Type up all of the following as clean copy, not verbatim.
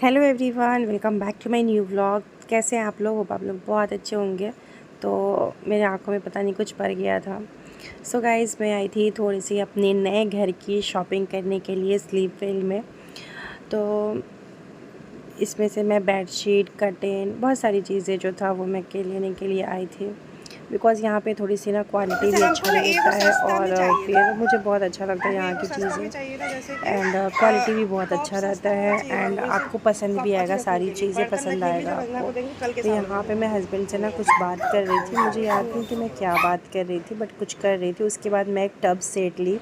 Hello everyone, welcome back to my new vlog. कैसे हैं आप लोग? होप आप लोग बहुत अच्छे होंगे। तो मेरे आंखों में पता नहीं कुछ पड़ गया था। सो गाइस, मैं आई थी थोड़ी सी अपने नए घर की शॉपिंग करने के लिए स्लीपवेल में। तो इसमें से मैं बेडशीट, कर्टेन, बहुत सारी चीज़ें जो था वो मैं के लेने के लिए आई थी। बिकॉज़ यहाँ पे थोड़ी सी ना क्वालिटी भी अच्छा रहता है और फिर मुझे बहुत अच्छा लगता है यहाँ की चीज़ें। एंड क्वालिटी भी बहुत अच्छा रहता है एंड आपको पसंद भी आएगा, सारी चीज़ें पसंद आएगा आपको। तो यहाँ पे मैं हस्बैंड से ना कुछ बात कर रही थी, मुझे याद नहीं कि मैं क्या बात कर रही थी, बट कुछ कर रही थी। उसके बाद मैं एक टब सेट ली।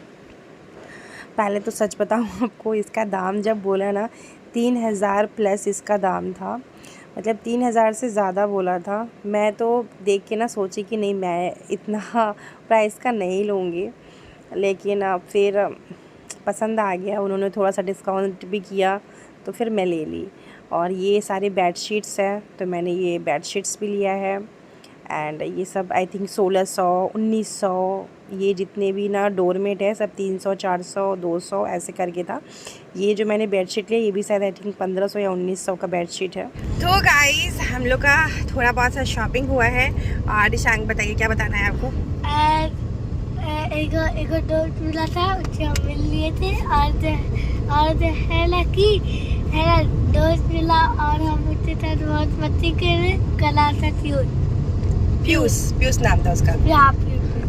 पहले तो सच बताऊँ आपको, इसका दाम जब बोला ना 3000 प्लस इसका दाम था। मतलब 3000 से ज़्यादा बोला था। मैं तो देख के ना सोची कि नहीं, मैं इतना प्राइस का नहीं लूँगी। लेकिन फिर पसंद आ गया, उन्होंने थोड़ा सा डिस्काउंट भी किया तो फिर मैं ले ली। और ये सारे बेडशीट्स हैं तो मैंने ये बेडशीट्स भी लिया है। एंड ये सब आई थिंक 1600, 1900, ये जितने भी ना डोरमेट है सब 300, 400, 200 ऐसे करके था। ये जो मैंने बेडशीट लिया ये भी शायद आई थिंक 1500 या 1900 का बेडशीट है। तो गाइस, हम लोग का थोड़ा बहुत सा शॉपिंग हुआ है। और दिशांक बताइए, क्या बताना है आपको? एक दोस्त मिला था, उससे हम मिल लिए थे और है ना कि है ना दोस्त मिला और हम उसके साथ बहुत मस्ती करे। कल आता पीयूष नाम था उसका।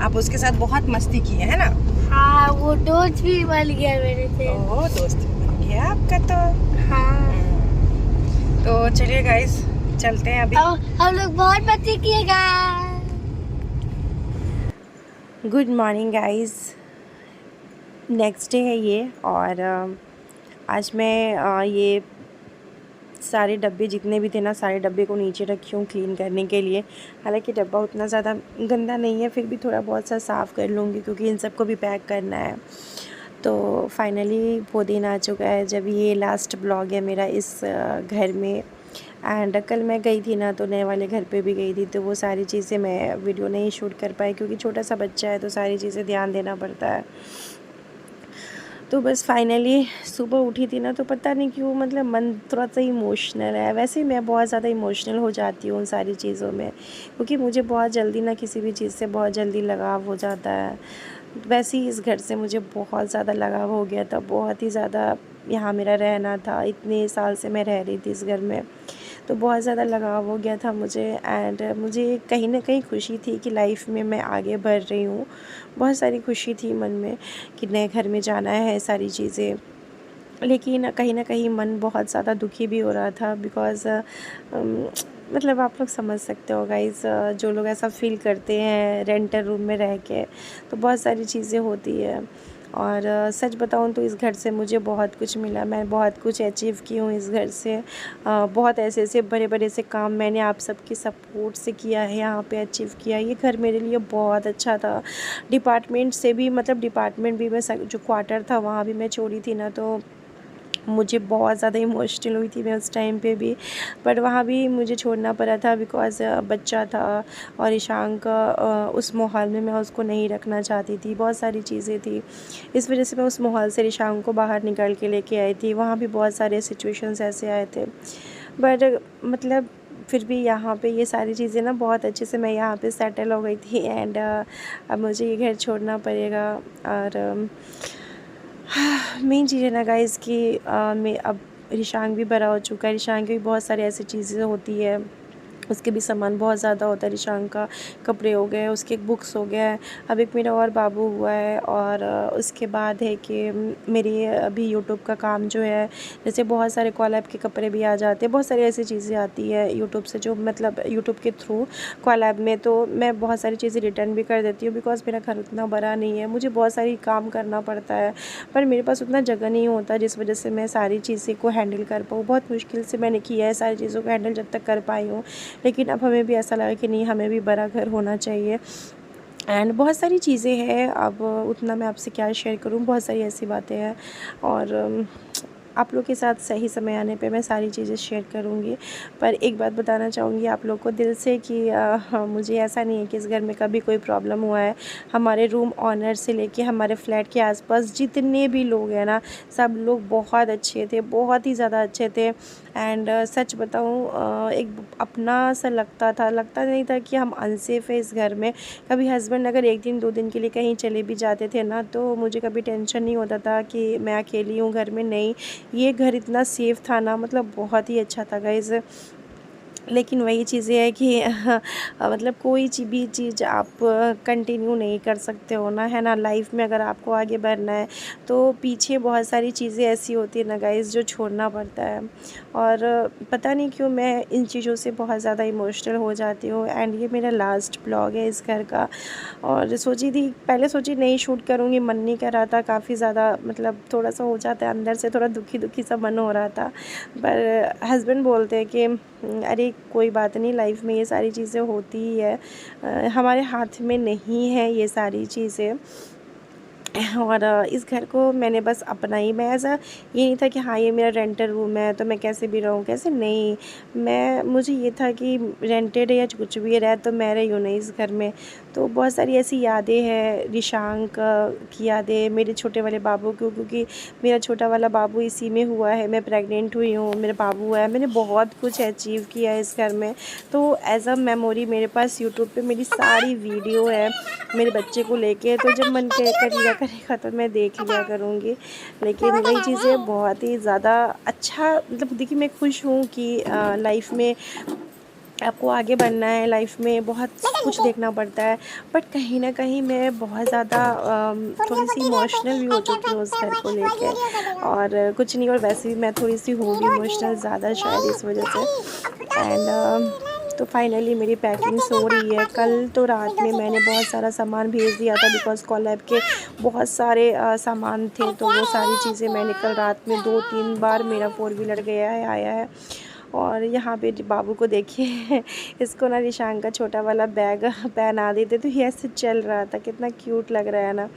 आप उसके साथ बहुत मस्ती किए है ना? हाँ, वो दोस्त भी बन गया मेरे से। ओह, दोस्त बन गया आपका तो। हाँ, तो चलिए गाइस, चलते हैं अभी। हम लोग बहुत मस्ती किएगा। Good morning guys, next day है ये। और आज मैं ये सारे डब्बे जितने भी थे ना, सारे डब्बे को नीचे रखी हूँ क्लीन करने के लिए। हालांकि डब्बा उतना ज़्यादा गंदा नहीं है, फिर भी थोड़ा बहुत सा साफ़ कर लूँगी क्योंकि इन सबको भी पैक करना है। तो फाइनली वो दिन आ चुका है जब ये लास्ट ब्लॉग है मेरा इस घर में। एंड कल मैं गई थी ना, तो नए वाले घर पे भी गई थी, तो वो सारी चीज़ें मैं वीडियो नहीं शूट कर पाई क्योंकि छोटा सा बच्चा है तो सारी चीज़ें ध्यान देना पड़ता है। तो बस फाइनली सुबह उठी थी ना, तो पता नहीं क्यों मतलब मन थोड़ा सा इमोशनल है। वैसे ही मैं बहुत ज़्यादा इमोशनल हो जाती हूँ उन सारी चीज़ों में, क्योंकि मुझे बहुत जल्दी ना किसी भी चीज़ से बहुत जल्दी लगाव हो जाता है। वैसे ही इस घर से मुझे बहुत ज़्यादा लगाव हो गया था, बहुत ही ज़्यादा। यहाँ मेरा रहना था, इतने साल से मैं रह रही थी इस घर में, तो बहुत ज़्यादा लगाव हो गया था मुझे। एंड मुझे कहीं ना कहीं खुशी थी कि लाइफ में मैं आगे बढ़ रही हूँ। बहुत सारी खुशी थी मन में कि नए घर में जाना है, सारी चीज़ें। लेकिन कहीं ना कहीं मन बहुत ज़्यादा दुखी भी हो रहा था बिकॉज़ मतलब आप लोग समझ सकते हो गाइस, जो लोग ऐसा फील करते हैं रेंटल रूम में रह के, तो बहुत सारी चीज़ें होती है। और सच बताऊं तो इस घर से मुझे बहुत कुछ मिला, मैं बहुत कुछ अचीव की हूँ इस घर से। बहुत ऐसे ऐसे बड़े बड़े से काम मैंने आप सबकी सपोर्ट से किया है, यहाँ पे अचीव किया। ये घर मेरे लिए बहुत अच्छा था। डिपार्टमेंट से भी, मतलब डिपार्टमेंट भी मैं जो क्वार्टर था वहाँ भी मैं छोड़ी थी ना, तो मुझे बहुत ज़्यादा इमोशनल हुई थी मैं उस टाइम पे भी। बट वहाँ भी मुझे छोड़ना पड़ा था बिकॉज़ बच्चा था और ईशांक उस माहौल में मैं उसको नहीं रखना चाहती थी। बहुत सारी चीज़ें थी, इस वजह से मैं उस माहौल से ईशांक को बाहर निकाल के लेके आई थी। वहाँ भी बहुत सारे सिचुएशंस ऐसे आए थे, बट मतलब फिर भी यहाँ पे ये सारी चीज़ें ना बहुत अच्छे से मैं यहाँ पे सेटल हो गई थी। एंड अब मुझे ये घर छोड़ना पड़ेगा। और मेन चीज़ है ना गाइस कि मैं अब ईशांक भी बड़ा हो चुका है। ईशांक की भी बहुत सारी ऐसी चीज़ें होती है, उसके भी सामान बहुत ज़्यादा होता है। ईशांक का कपड़े हो गए, उसके बुक्स हो गया। अब एक मेरा और बाबू हुआ है। और उसके बाद है कि मेरी अभी यूट्यूब का काम जो है, जैसे बहुत सारे कॉलैब के कपड़े भी आ जाते हैं, बहुत सारी ऐसी चीज़ें आती है यूट्यूब से, जो मतलब यूट्यूब के थ्रू कॉलैब में, तो मैं बहुत सारी चीज़ें रिटर्न भी कर देती हूँ बिकॉज़ मेरा घर उतना बड़ा नहीं है, मुझे बहुत सारी काम करना पड़ता है, पर मेरे पास उतना जगह नहीं होता जिस वजह से मैं सारी चीज़ें को हैंडल कर पाऊँ। बहुत मुश्किल से मैंने किया है सारी चीज़ों को हैंडल, जब तक कर पाई हूँ। लेकिन अब हमें भी ऐसा लगा कि नहीं, हमें भी बड़ा घर होना चाहिए। एंड बहुत सारी चीज़ें हैं, अब उतना मैं आपसे क्या शेयर करूं, बहुत सारी ऐसी बातें हैं। और आप लोग के साथ सही समय आने पे मैं सारी चीज़ें शेयर करूँगी। पर एक बात बताना चाहूँगी आप लोग को दिल से कि मुझे ऐसा नहीं है कि इस घर में कभी कोई प्रॉब्लम हुआ है। हमारे रूम ऑनर से लेके हमारे फ्लैट के आसपास जितने भी लोग हैं ना, सब लोग बहुत अच्छे थे, बहुत ही ज़्यादा अच्छे थे। एंड सच बताऊँ एक अपना सा लगता नहीं था कि हम अनसेफ़ है इस घर में। कभी हस्बैंड अगर 1 दिन 2 दिन के लिए कहीं चले भी जाते थे ना, तो मुझे कभी टेंशन नहीं होता था कि मैं अकेली हूँ घर में। नहीं, ये घर इतना सेफ़ था ना, मतलब बहुत ही अच्छा था गाइज़। लेकिन वही चीज़ें है कि मतलब कोई भी चीज़ आप कंटिन्यू नहीं कर सकते हो ना, है ना। लाइफ में अगर आपको आगे बढ़ना है तो पीछे बहुत सारी चीज़ें ऐसी होती है ना गाइस जो छोड़ना पड़ता है। और पता नहीं क्यों मैं इन चीज़ों से बहुत ज़्यादा इमोशनल हो जाती हूँ। एंड ये मेरा लास्ट ब्लॉग है इस घर का। और पहले सोची नहीं शूट करूँगी, मन नहीं कर रहा था, काफ़ी ज़्यादा मतलब थोड़ा सा हो जाता है अंदर से, थोड़ा दुखी दुखी सा मन हो रहा था। पर हस्बैंड बोलते हैं कि अरे कोई बात नहीं, लाइफ में ये सारी चीज़ें होती ही है, हमारे हाथ में नहीं है ये सारी चीज़ें। और इस घर को मैंने बस अपना ही, मैं ऐसा ये नहीं था कि हाँ ये मेरा रेंटल रूम है तो मैं कैसे भी रहूँ कैसे नहीं। मुझे ये था कि रेंटेड है या कुछ भी है, रह तो मैं रही हूँ नहीं इस घर में। तो बहुत सारी ऐसी यादें हैं, रिशांक की यादें, मेरे छोटे वाले बाबू को, क्योंकि मेरा छोटा वाला बाबू इसी में हुआ है, मैं प्रेग्नेंट हुई हूँ, मेरा बाबू हुआ है, मैंने बहुत कुछ अचीव किया है इस घर में। तो एज़ अ मेमोरी मेरे पास यूट्यूब पे मेरी सारी वीडियो है मेरे बच्चे को लेके, तो जब मन करेगा तो मैं देख लिया करूँगी। लेकिन वही चीज़ें बहुत ही ज़्यादा अच्छा, मतलब देखिए मैं खुश हूँ कि लाइफ में आपको आगे बढ़ना है, लाइफ में बहुत कुछ देखना पड़ता है। बट कहीं न कहीं मैं बहुत ज़्यादा थोड़ी-सी इमोशनल भी हो चुकी हूँ उस घर को लेके। और कुछ नहीं, और वैसे भी मैं थोड़ी-सी हूँ भी इमोशनल ज़्यादा शायद इस वजह से। एंड तो फाइनली मेरी पैकिंग्स हो रही है। कल तो रात में मैंने बहुत सारा सामान भेज दिया था, बिकॉज़ कोलैब के बहुत सारे सामान थे, तो वो सारी चीज़ें मैंने कल रात में 2-3 बार मेरा 4 व्हीलर गया है, आया है। और यहाँ पे बाबू को देखिए इसको ना रिशांक का छोटा वाला बैग पहना देते तो ये ऐसे चल रहा था, कितना क्यूट लग रहा है ना।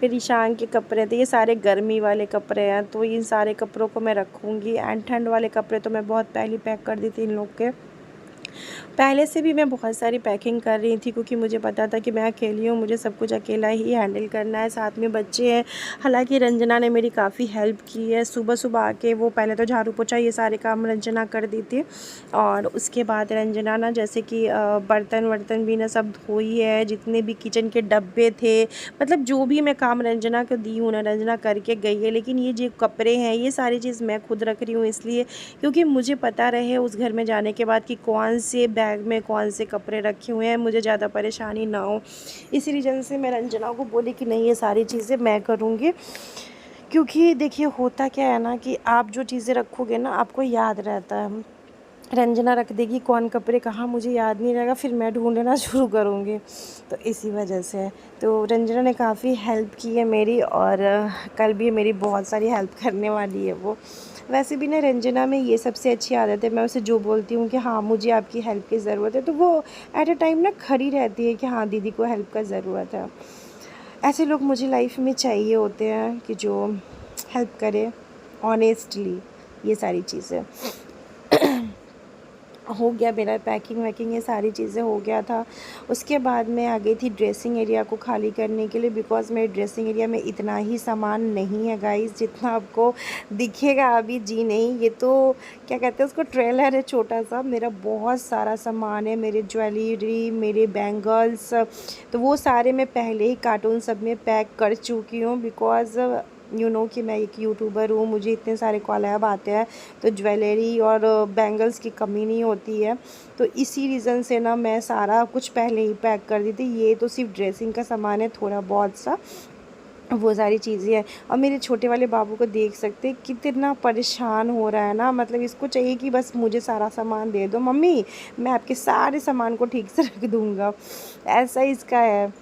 फिर रिशांक के कपड़े थे, ये सारे गर्मी वाले कपड़े हैं, तो इन सारे कपड़ों को मैं रखूँगी। एंड ठंड वाले कपड़े तो मैं बहुत पहले पैक कर दी थी इन लोग के। पहले से भी मैं बहुत सारी पैकिंग कर रही थी, क्योंकि मुझे पता था कि मैं अकेली हूँ, मुझे सब कुछ अकेला ही हैंडल करना है, साथ में बच्चे हैं। हालांकि रंजना ने मेरी काफ़ी हेल्प की है, सुबह आके वो पहले तो झाड़ू पोछा ये सारे काम रंजना कर दी थी। और उसके बाद रंजना ना जैसे कि बर्तन वर्तन भी ना सब धोई है, जितने भी किचन के डब्बे थे, मतलब जो भी मैं काम रंजना को दी हूँ ना, रंजना करके गई है। लेकिन ये जो कपड़े हैं ये सारी चीज़ मैं खुद रख रही हूँ, इसलिए क्योंकि मुझे पता रहे उस घर में जाने के बाद कि कौन से बैग में कौन से कपड़े रखे हुए हैं, मुझे ज़्यादा परेशानी ना हो। इसी रीज़न से मैं रंजना को बोली कि नहीं ये सारी चीज़ें मैं करूँगी। क्योंकि देखिए होता क्या है ना कि आप जो चीज़ें रखोगे ना आपको याद रहता है। रंजना रख देगी कौन कपड़े कहाँ, मुझे याद नहीं रहेगा, फिर मैं ढूंढना शुरू करूँगी। तो इसी वजह से तो रंजना ने काफ़ी हेल्प की है मेरी, और कल भी मेरी बहुत सारी हेल्प करने वाली है वो। वैसे भी ना रंजना में ये सबसे अच्छी आदत है, मैं उसे जो बोलती हूँ कि हाँ मुझे आपकी हेल्प की ज़रूरत है, तो वो एट अ टाइम ना खड़ी रहती है कि हाँ दीदी को हेल्प का ज़रूरत है। ऐसे लोग मुझे लाइफ में चाहिए होते हैं कि जो हेल्प करे ऑनेस्टली। ये सारी चीज़ें हो गया, मेरा पैकिंग वैकिंग ये सारी चीज़ें हो गया था। उसके बाद मैं आ गई थी ड्रेसिंग एरिया को खाली करने के लिए, बिकॉज़ मेरे ड्रेसिंग एरिया में इतना ही सामान नहीं है गाइस जितना आपको दिखेगा अभी। जी नहीं, ये तो क्या कहते हैं उसको, ट्रेलर है छोटा सा। मेरा बहुत सारा सामान है, मेरे ज्वेलरी, मेरे बैंगल्स, तो वो सारे मैं पहले ही कार्टून सब में पैक कर चुकी हूँ। बिकॉज़ कि मैं एक यूट्यूबर हूँ, मुझे इतने सारे कॉलैब आते हैं, तो ज्वेलरी और बैंगल्स की कमी नहीं होती है। तो इसी रीज़न से ना मैं सारा कुछ पहले ही पैक कर दी थी। ये तो सिर्फ ड्रेसिंग का सामान है, थोड़ा बहुत सा वो सारी चीज़ें हैं। और मेरे छोटे वाले बाबू को देख सकते हैं कितना परेशान हो रहा है ना, मतलब इसको चाहिए कि बस मुझे सारा सामान दे दो मम्मी, मैं आपके सारे सामान को ठीक से रख दूँगा, ऐसा इसका है।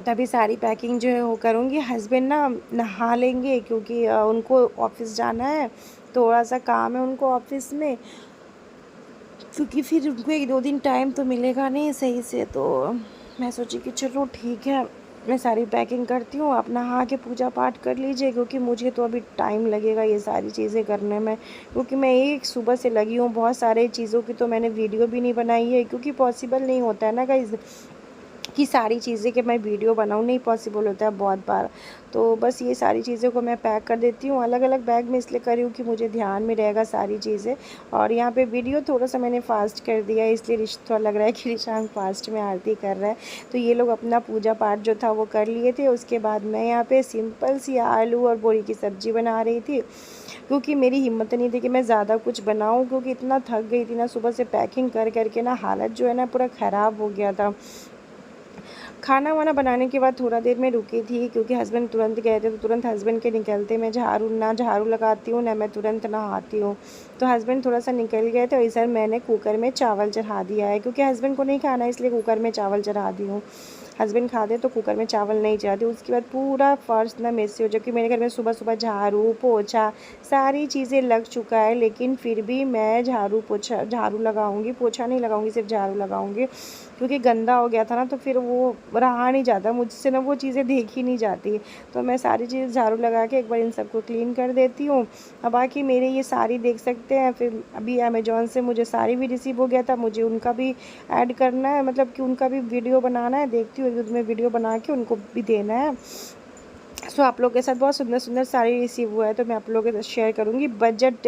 तभी सारी पैकिंग जो है वो करूँगी। हस्बैंड ना नहा लेंगे, क्योंकि उनको ऑफिस जाना है, थोड़ा सा काम है उनको ऑफिस में, क्योंकि फिर उनको 1-2 दिन टाइम तो मिलेगा नहीं सही से। तो मैं सोची कि चलो ठीक है, मैं सारी पैकिंग करती हूँ, आप नहा के पूजा पाठ कर लीजिए, क्योंकि मुझे तो अभी टाइम लगेगा ये सारी चीज़ें करने में, क्योंकि मैं एक सुबह से लगी हूँ। बहुत सारे चीज़ों की तो मैंने वीडियो भी नहीं बनाई है, क्योंकि पॉसिबल नहीं होता है ना गाइज़ कि सारी चीज़ें कि मैं वीडियो बनाऊँ, नहीं पॉसिबल होता है बहुत बार। तो बस ये सारी चीज़ों को मैं पैक कर देती हूँ अलग अलग बैग में, इसलिए कर रही हूँ कि मुझे ध्यान में रहेगा सारी चीज़ें। और यहाँ पे वीडियो थोड़ा-सा मैंने फ़ास्ट कर दिया है, इसलिए थोड़ा लग रहा है कि रिशांक फ़ास्ट में आरती कर रहा है। तो ये लोग अपना पूजा पाठ जो था वो कर लिए थे। उसके बाद मैं यहाँ पे सिंपल सी आलू और बोरी की सब्ज़ी बना रही थी, क्योंकि मेरी हिम्मत नहीं थी कि मैं ज़्यादा कुछ बनाऊँ, क्योंकि इतना थक गई थी ना सुबह से पैकिंग कर के ना, हालत जो है ना पूरा ख़राब हो गया था। खाना वाना बनाने के बाद थोड़ा देर में रुकी थी, क्योंकि हस्बैंड तुरंत गए थे, तो तुरंत हस्बैंड के निकलते मैं झाड़ू लगाती हूँ ना, मैं तुरंत नहाती हूँ। तो हस्बैंड थोड़ा सा निकल गए तो इधर मैंने कुकर में चावल चढ़ा दिया है, क्योंकि हस्बैंड को नहीं खाना है, इसलिए कुकर में चावल चढ़ा दी हूँ। हस्बैंड खाते तो कुकर में चावल नहीं चढ़ाती। उसके बाद पूरा फर्श ना मेसी हो, जबकि मेरे घर में सुबह सुबह झाड़ू पोछा सारी चीज़ें लग चुका है, लेकिन फिर भी मैं झाड़ू लगाऊंगी, पोछा नहीं लगाऊंगी, सिर्फ झाड़ू लगाऊंगी, क्योंकि गंदा हो गया था ना, तो फिर वो रहा नहीं जाता मुझसे ना, वो चीज़ें देखी नहीं जाती। तो मैं सारी चीज़ झाड़ू लगा के एक बार इन सबको क्लीन कर देती हूँ। अब बाकी मेरे ये साड़ी देख सकते हैं, फिर अभी अमेज़ॉन से मुझे साड़ी भी रिसीव हो गया था, मुझे उनका भी ऐड करना है, मतलब कि उनका भी वीडियो बनाना है। देखती हूँ मैं वीडियो बना के उनको भी देना है। सो आप लोगों के साथ बहुत सुंदर सुंदर साड़ी रिसीव हुआ है, तो मैं आप लोगों के साथ शेयर करूँगी। बजट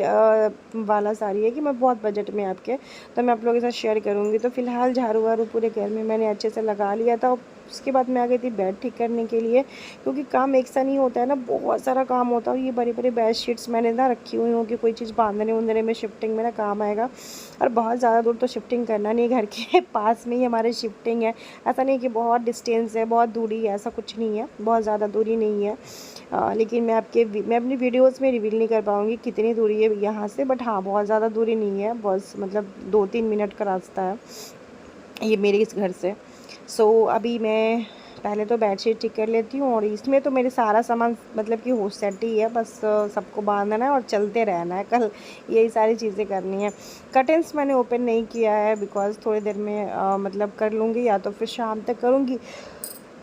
वाला साड़ी है कि मैं बहुत बजट में आपके, तो मैं आप लोगों के साथ शेयर करूँगी। तो फिलहाल झाड़ू वाड़ू पूरे घर में मैंने अच्छे से लगा लिया था। उसके बाद मैं आ गई थी बेड ठीक करने के लिए, क्योंकि काम एक सा नहीं होता है ना, बहुत सारा काम होता है। ये बड़ी बड़ी बेड शीट्स मैंने ना रखी हुई हूँ कि कोई चीज़ बांधने उंधने में, शिफ्टिंग में ना काम आएगा। और बहुत ज़्यादा दूर तो शिफ्टिंग करना नहीं, घर के पास में ही हमारे शिफ्टिंग है। ऐसा नहीं कि बहुत डिस्टेंस है, बहुत दूरी है, ऐसा कुछ नहीं है, बहुत ज़्यादा दूरी नहीं है। लेकिन मैं अपनी वीडियोस में रिवील नहीं कर पाऊँगी कितनी दूरी है यहाँ से, बट हाँ बहुत ज़्यादा दूरी नहीं है, बस मतलब 2-3 मिनट का रास्ता है ये मेरे इस घर से। सो अभी मैं पहले तो बेडशीट ठीक कर लेती हूँ, और इसमें तो मेरे सारा सामान मतलब कि हो सेट ही है, बस सबको बांधना है और चलते रहना है कल, यही सारी चीज़ें करनी है। कर्टेंस मैंने ओपन नहीं किया है, बिकॉज़ थोड़ी देर में मतलब कर लूँगी, या तो फिर शाम तक करूँगी।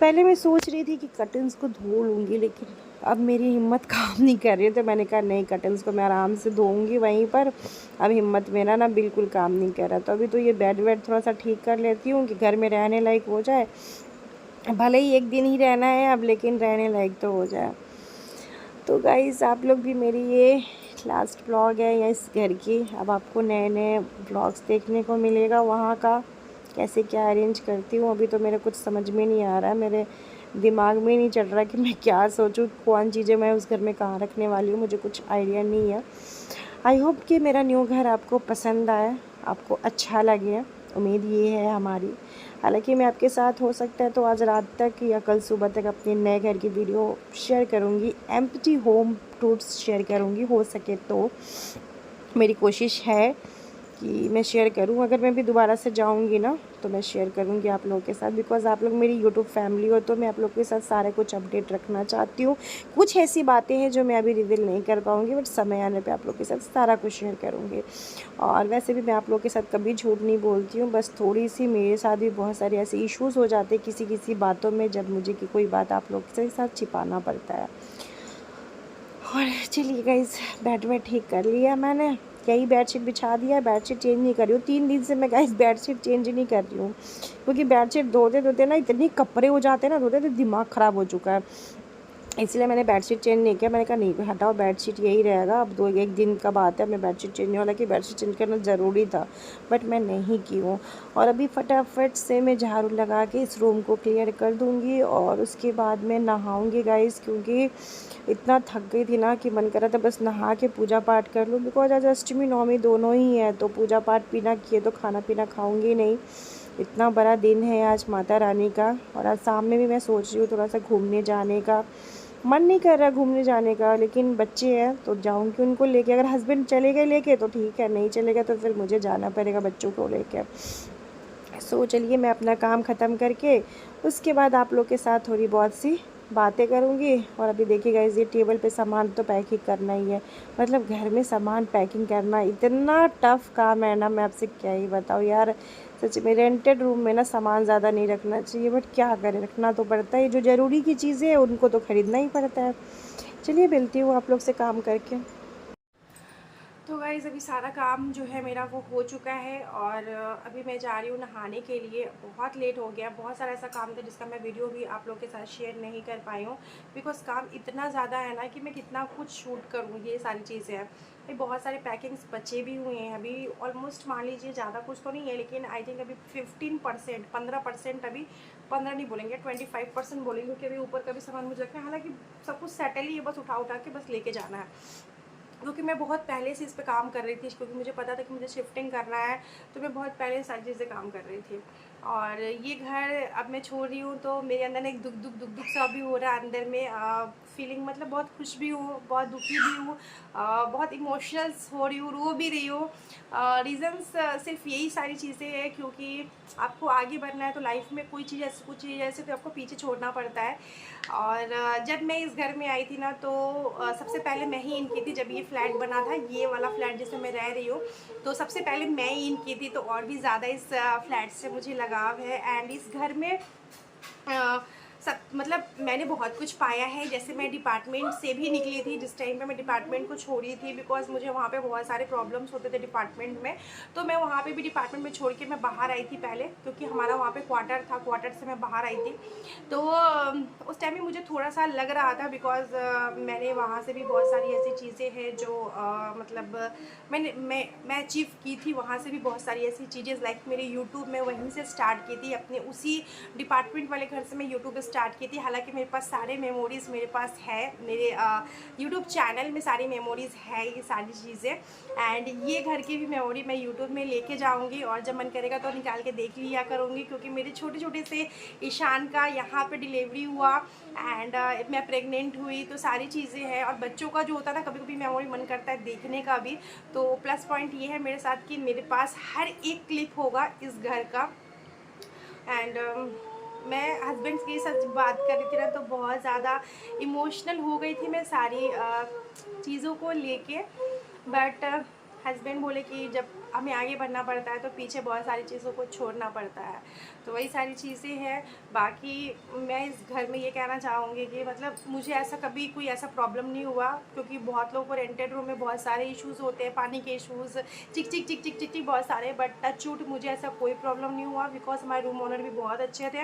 पहले मैं सोच रही थी कि कर्टन्स को धो लूँगी, लेकिन अब मेरी हिम्मत काम नहीं कर रही है, तो मैंने कहा नहीं, कर्टन्स को मैं आराम से धोऊँगी वहीं पर। अब हिम्मत मेरा ना बिल्कुल काम नहीं कर रहा, तो अभी तो ये बेड वेड थोड़ा सा ठीक कर लेती हूँ कि घर में रहने लायक हो जाए। भले ही एक दिन ही रहना है अब, लेकिन रहने लायक तो हो जाए। तो गाइज़ आप लोग भी मेरी ये लास्ट व्लॉग है या इस घर की, अब आपको नए नए व्लॉग्स देखने को मिलेगा वहाँ का, कैसे क्या अरेंज करती हूँ। अभी तो मेरे कुछ समझ में नहीं आ रहा है, मेरे दिमाग में नहीं चल रहा कि मैं क्या सोचूँ, कौन चीज़ें मैं उस घर में कहाँ रखने वाली हूँ, मुझे कुछ आइडिया नहीं है। आई होप कि मेरा न्यू घर आपको पसंद आए, आपको अच्छा लगे, उम्मीद ये है हमारी। हालांकि मैं आपके साथ हो सकता है तो आज रात तक या कल सुबह तक अपने नए घर की वीडियो शेयर करूँगी, एम्प्टी होम टूर्स शेयर करूँगी, हो सके तो मेरी कोशिश है कि मैं शेयर करूँ। अगर मैं भी दोबारा से जाऊँगी ना, तो मैं शेयर करूँगी आप लोगों के साथ, बिकॉज़ आप लोग मेरी यूट्यूब फैमिली हो, तो मैं आप लोग के साथ सारे कुछ अपडेट रखना चाहती हूँ। कुछ ऐसी बातें हैं जो मैं अभी रिवील नहीं कर पाऊँगी, बट समय आने पे आप लोग के साथ सारा कुछ शेयर करूँगी। और वैसे भी मैं आप लोग के साथ कभी झूठ नहीं बोलती हूँ, बस थोड़ी सी मेरे साथ भी बहुत सारे ऐसे इश्यूज़ हो जाते हैं किसी किसी बातों में, जब मुझे कि कोई बात आप लोग के साथ छिपाना पड़ता है। और चलिए गाइज़, बेड वेड ठीक कर लिया मैंने, यही बेडशीट बिछा दिया, बेडशीट चेंज नहीं कर रही हूँ। 3 दिन से मैं गाइस बेडशीट चेंज नहीं कर रही हूँ, क्योंकि बेडशीट धोते धोते ना इतने कपड़े हो जाते हैं ना, धोते धोते दिमाग ख़राब हो चुका है, इसलिए मैंने बेडशीट चेंज नहीं किया। मैंने कहा नहीं हटाओ, बेडशीट यही रहेगा, अब 2-1 दिन का बात है, मैं बेडशीट चेंज नहीं, हालांकि बेडशीट चेंज करना ज़रूरी था, बट मैं नहीं की हूँ। और अभी फटाफट से मैं झाड़ू लगा के इस रूम को क्लियर कर दूँगी, और उसके बाद मैं नहाऊँगी गाइस, क्योंकि इतना थक गई थी ना कि मन कर रहा था बस नहा के पूजा पाठ कर लूँ, बिकॉज आज अष्टमी नवमी दोनों ही है, तो पूजा पाठ बिना किए तो खाना पीना खाऊंगी नहीं। इतना बड़ा दिन है आज माता रानी का, और आज शाम में भी मैं सोच रही हूँ थोड़ा सा घूमने जाने का, मन नहीं कर रहा घूमने जाने का, लेकिन बच्चे हैं तो जाऊँगी उनको लेके। अगर हस्बैंड चले गए लेके तो ठीक है, नहीं चलेगा तो फिर मुझे जाना पड़ेगा बच्चों को लेके। सो चलिए मैं अपना काम ख़त्म करके उसके बाद आप लोग के साथ थोड़ी बहुत सी बातें करूँगी। और अभी देखिएगा इस ये टेबल पे सामान तो पैक ही करना ही है, मतलब घर में सामान पैकिंग करना इतना टफ़ काम है ना, मैं आपसे क्या ही बताऊँ यार। सच में रेंटेड रूम में ना सामान ज़्यादा नहीं रखना चाहिए, बट क्या करें, रखना तो पड़ता है। जो ज़रूरी की चीज़ें हैं उनको तो ख़रीदना ही पड़ता है। चलिए मिलती हूँ आप लोग से काम करके। तो गाइज़ अभी सारा काम जो है मेरा वो हो चुका है और अभी मैं जा रही हूँ नहाने के लिए। बहुत लेट हो गया, बहुत सारा ऐसा काम था जिसका मैं वीडियो भी आप लोग के साथ शेयर नहीं कर पाई हूँ, बिकॉज़ काम इतना ज़्यादा है ना कि मैं कितना कुछ शूट करूँ, ये सारी चीज़ें हैं। अभी बहुत सारे पैकिंग्स बचे भी हुए हैं, अभी ऑलमोस्ट मान लीजिए ज़्यादा कुछ तो नहीं है, लेकिन आई थिंक अभी 15%, 15%, अभी 15 नहीं बोलेंगे, 25% बोलेंगे, क्योंकि अभी ऊपर का भी सामान मुझे लगता है, हालांकि सब कुछ सेटल ही है, बस उठा उठा के बस लेके जाना है। क्योंकि मैं बहुत पहले से इस पे काम कर रही थी, क्योंकि मुझे पता था कि मुझे शिफ्टिंग करना है, तो मैं बहुत पहले सारी चीज़ें काम कर रही थी। और ये घर अब मैं छोड़ रही हूँ तो मेरे अंदर ना एक दुख सा भी हो रहा है अंदर में, फीलिंग मतलब बहुत खुश भी हूँ, बहुत दुखी भी हूँ, बहुत इमोशनल्स हो रही हूँ, रो भी रही हूँ। रीज़न्स सिर्फ यही सारी चीज़ें हैं, क्योंकि आपको आगे बढ़ना है तो लाइफ में कोई चीज़ ऐसी, कुछ चीज़ ऐसे तो आपको पीछे छोड़ना पड़ता है। और जब मैं इस घर में आई थी ना, तो सबसे पहले मैं ही इन की थी। जब ये फ्लैट बना था, ये वाला फ्लैट जिसमें मैं रह रही हूँ, तो सबसे पहले मैं ही इन की थी, तो और भी ज़्यादा इस फ्लैट से मुझे लगाव है। एंड इस घर में सब मतलब मैंने बहुत कुछ पाया है। जैसे मैं डिपार्टमेंट से भी निकली थी, जिस टाइम पे मैं डिपार्टमेंट को छोड़ी थी, बिकॉज मुझे वहाँ पे बहुत सारे प्रॉब्लम्स होते थे डिपार्टमेंट में, तो मैं वहाँ पे भी डिपार्टमेंट में छोड़ के मैं बाहर आई थी पहले, क्योंकि हमारा वहाँ पे क्वार्टर था, क्वार्टर से मैं बाहर आई थी। तो उस टाइम में मुझे थोड़ा सा लग रहा था, बिकॉज मैंने वहाँ से भी बहुत सारी ऐसी चीज़ें हैं जो मतलब मैं अचीव की थी। वहाँ से भी बहुत सारी ऐसी चीज़ें, लाइक मेरे यूट्यूब में वहीं से स्टार्ट की थी, अपने उसी डिपार्टमेंट वाले घर से मैं यूट्यूब स्टार्ट की थी। हालांकि मेरे पास सारे मेमोरीज़ मेरे पास है, मेरे यूट्यूब चैनल में सारी मेमोरीज़ है, ये सारी चीज़ें। एंड ये घर की भी मेमोरी मैं यूट्यूब में लेके जाऊंगी, और जब मन करेगा तो निकाल के देख लिया करूँगी, क्योंकि मेरे छोटे छोटे से ईशान का यहाँ पे डिलीवरी हुआ, एंड मैं प्रेग्नेंट हुई, तो सारी चीज़ें हैं। और बच्चों का जो होता है ना, कभी कभी मेमोरी मन करता है देखने का भी। तो प्लस पॉइंट ये है मेरे साथ कि मेरे पास हर एक क्लिप होगा इस घर का। एंड मैं हस्बैंड के साथ बात कर रही थी ना, तो बहुत ज़्यादा इमोशनल हो गई थी मैं सारी चीज़ों को लेके। बट हस्बैंड बोले कि जब हमें आगे बढ़ना पड़ता है तो पीछे बहुत सारी चीज़ों को छोड़ना पड़ता है, तो वही सारी चीज़ें हैं। बाकी मैं इस घर में ये कहना चाहूँगी कि मतलब मुझे ऐसा कभी कोई ऐसा प्रॉब्लम नहीं हुआ, क्योंकि बहुत लोगों को रेंटेड रूम में बहुत सारे इश्यूज़ होते हैं, पानी के इश्यूज़, चिक चिक चिक चिक चिक चिक बहुत सारे। बट टच वुड मुझे ऐसा कोई प्रॉब्लम नहीं हुआ, बिकॉज हमारे रूम ओनर भी बहुत अच्छे थे।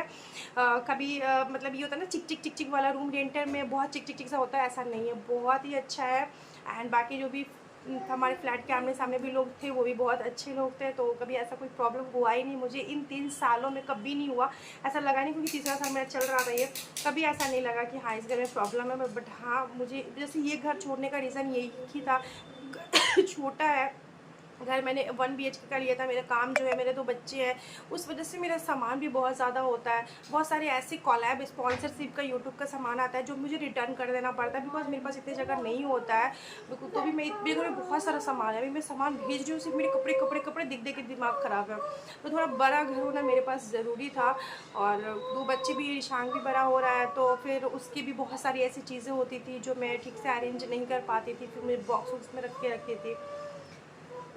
कभी मतलब ये होता है ना चिक चिक चिक चिक वाला रूम रेंटर में बहुत चिक चिक चिक सा होता है, ऐसा नहीं है, बहुत ही अच्छा है। एंड बाकी जो भी हमारे फ्लैट के आमने सामने भी लोग थे, वो भी बहुत अच्छे लोग थे, तो कभी ऐसा कोई प्रॉब्लम हुआ ही नहीं मुझे। इन 3 सालों में कभी नहीं हुआ, ऐसा लगा नहीं, क्योंकि तीसरा साल मेरा चल रहा था ये, कभी ऐसा नहीं लगा कि हाँ इस घर में प्रॉब्लम है। बट हाँ, मुझे जैसे ये घर छोड़ने का रीज़न यही ही था, छोटा है घर, मैंने 1 BHK का लिया था। मेरा काम जो है, मेरे 2 बच्चे हैं, उस वजह से मेरा सामान भी बहुत ज़्यादा होता है। बहुत सारे ऐसे कोलैब स्पॉन्सरशिप का यूट्यूब का सामान आता है जो मुझे रिटर्न कर देना पड़ता है, बिकॉज मेरे पास इतनी जगह नहीं होता है। तो भी मेरे घर में बहुत सारा सामान है, अभी मैं सामान भेज रही हूँ, सिर्फ मेरे कपड़े कपड़े कपड़े दिख के दिमाग ख़राब है। तो थोड़ा बड़ा घर होना मेरे पास ज़रूरी था। और 2 बच्चे भी, ईशान भी बड़ा हो रहा है, तो फिर उसकी भी बहुत सारी ऐसी चीज़ें होती थी जो मैं ठीक से अरेंज नहीं कर पाती थी, फिर मेरे बॉक्स वॉक्स में रख के रखी थी।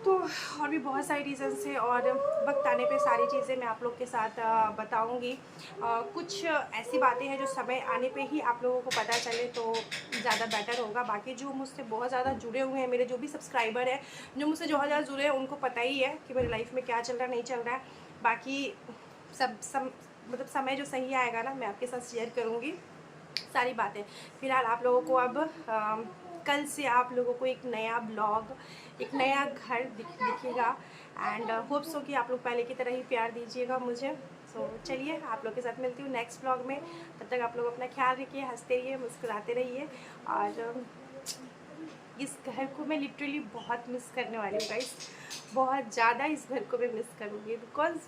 तो और भी बहुत सारी रीज़न्स हैं, और वक्त आने पे सारी चीज़ें मैं आप लोग के साथ बताऊंगी। कुछ ऐसी बातें हैं जो समय आने पे ही आप लोगों को पता चले तो ज़्यादा बेटर होगा। बाकी जो मुझसे बहुत ज़्यादा जुड़े हुए हैं, मेरे जो भी सब्सक्राइबर हैं, जो मुझसे बहुत ज़्यादा जुड़े हैं, उनको पता ही है कि मेरी लाइफ में क्या चल रहा है, नहीं चल रहा है। बाकी मतलब समय जो सही आएगा ना, मैं आपके साथ शेयर करूँगी सारी बातें। फ़िलहाल आप लोगों को अब कल से आप लोगों को एक नया ब्लॉग, एक नया घर दिखेगा। एंड होप्स हो कि आप लोग पहले की तरह ही प्यार दीजिएगा मुझे। सो चलिए, आप लोग के साथ मिलती हूँ नेक्स्ट ब्लॉग में। तब तक आप लोग अपना ख्याल रखिए, हंसते रहिए, मुस्कुराते रहिए। और इस घर को मैं लिटरली बहुत मिस करने वाली हूँ गाइस, बहुत ज़्यादा इस घर को मैं मिस करूँगी, बिकॉज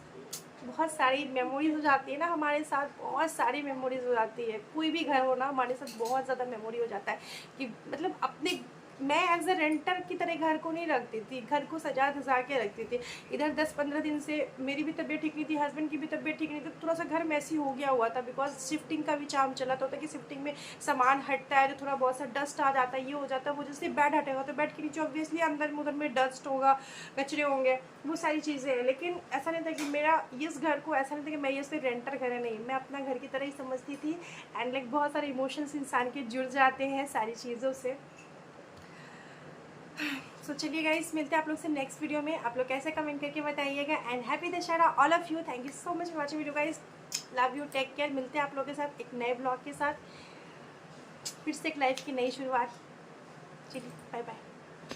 बहुत सारी मेमोरीज हो जाती है ना हमारे साथ, बहुत सारी मेमोरीज हो जाती है। कोई भी घर हो ना, हमारे साथ बहुत ज़्यादा मेमोरी हो जाता है कि मतलब अपने मैं एज अ रेंटर की तरह घर को नहीं रखती थी, घर को सजा धजा के रखती थी। इधर 10-15 दिन से मेरी भी तबीयत ठीक नहीं थी, हस्बैंड की भी तबीयत ठीक नहीं थी, थोड़ा सा घर मैसी हो गया हुआ था, बिकॉज शिफ्टिंग का भी काम चला था। कि शिफ्टिंग में सामान हटता है तो थोड़ा बहुत सा डस्ट आ जाता है, ये हो जाता है। वो जैसे बेड हटेगा तो बेड के नीचे ऑब्वियसली अंदर उधर में डस्ट होगा, कचरे होंगे, वो सारी चीज़ें हैं। लेकिन ऐसा नहीं था कि मेरा इस घर को, ऐसा नहीं था कि मैं ये सिर्फ रेंटर घर है, नहीं, मैं अपना घर की तरह ही समझती थी। एंड लाइक बहुत सारे इमोशंस इंसान के जुड़ जाते हैं सारी चीज़ों से। सो चलिए गाइस, मिलते हैं आप लोग से नेक्स्ट वीडियो में। आप लोग कैसे कमेंट करके बताइएगा। And happy Dussehra all of you. Thank you so much for watching video guys. Love you, take care. मिलते हैं आप लोगों के साथ एक नए ब्लॉग के साथ, फिर से एक लाइफ की नई शुरुआत। चलिए बाय बाय।